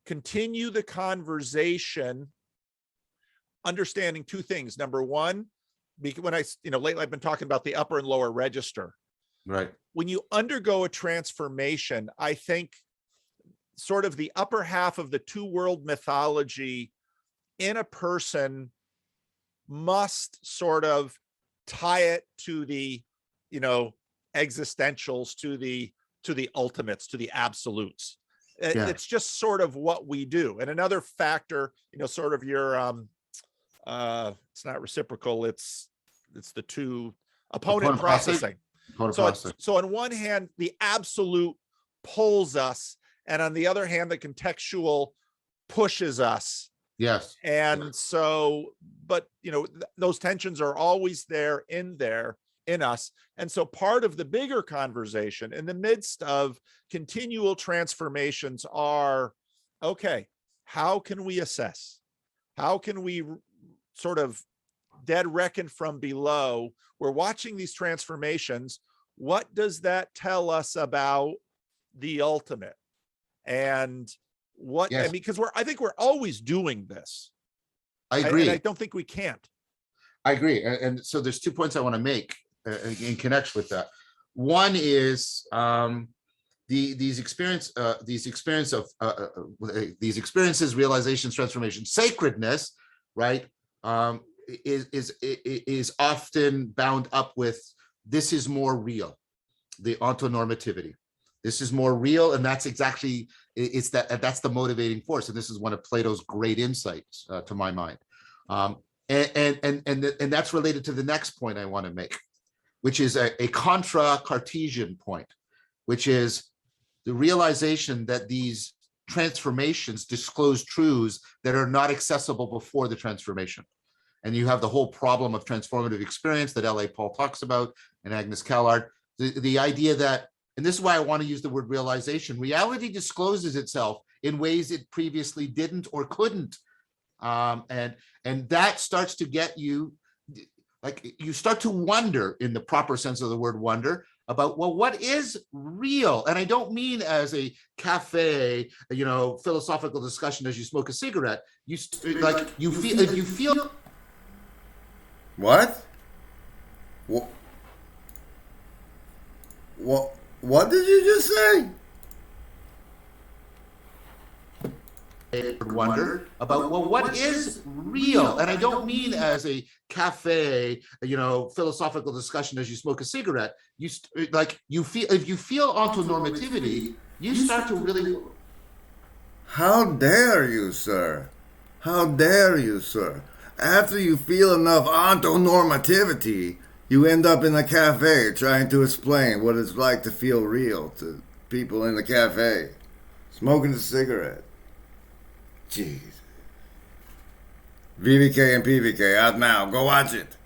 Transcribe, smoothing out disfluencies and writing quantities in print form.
continue the conversation, understanding two things. Number one, when lately I've been talking about the upper and lower register. Right. When you undergo a transformation, I think sort of the upper half of the two world mythology in a person must sort of tie it to the, existentials, to the ultimates, to the absolutes. Yeah. It's just sort of what we do. And another factor, sort of your, it's not reciprocal. It's the two opponent processing. So on one hand, the absolute pulls us, and on the other hand, the contextual pushes us. Yes. And so, but those tensions are always there in us. And so part of the bigger conversation in the midst of continual transformations are, okay, how can we assess? How can we sort of dead reckon from below? We're watching these transformations. What does that tell us about the ultimate? And what, yes. I mean, because I think we're always doing this. I agree. I don't think we can't. I agree. And so there's 2 points I want to make in connection with that. One is these experiences, realizations, transformation, sacredness, right? Is often bound up with, this is more real, the ontonormativity. This is more real, and that's exactly, that's the motivating force. And this is one of Plato's great insights, to my mind. And that's related to the next point I want to make, which is a contra-Cartesian point, which is the realization that these transformations disclose truths that are not accessible before the transformation. And you have the whole problem of transformative experience that L.A. Paul talks about, and Agnes Callard, the idea that, and this is why I want to use the word realization, reality discloses itself in ways it previously didn't or couldn't. And that starts to get you, like, you start to wonder, in the proper sense of the word wonder, about, well, what is real? And I don't mean as a cafe, philosophical discussion as you smoke a cigarette. You feel. What? What did you just say? Wonder about, well, what is real? And I don't mean as a cafe, philosophical discussion as you smoke a cigarette. If you feel ontonormativity, you start to really. How dare you, sir? How dare you, sir? After you feel enough ontonormativity, you end up in a cafe trying to explain what it's like to feel real to people in the cafe, smoking a cigarette. Jeez. VVK and PVK out now. Go watch it.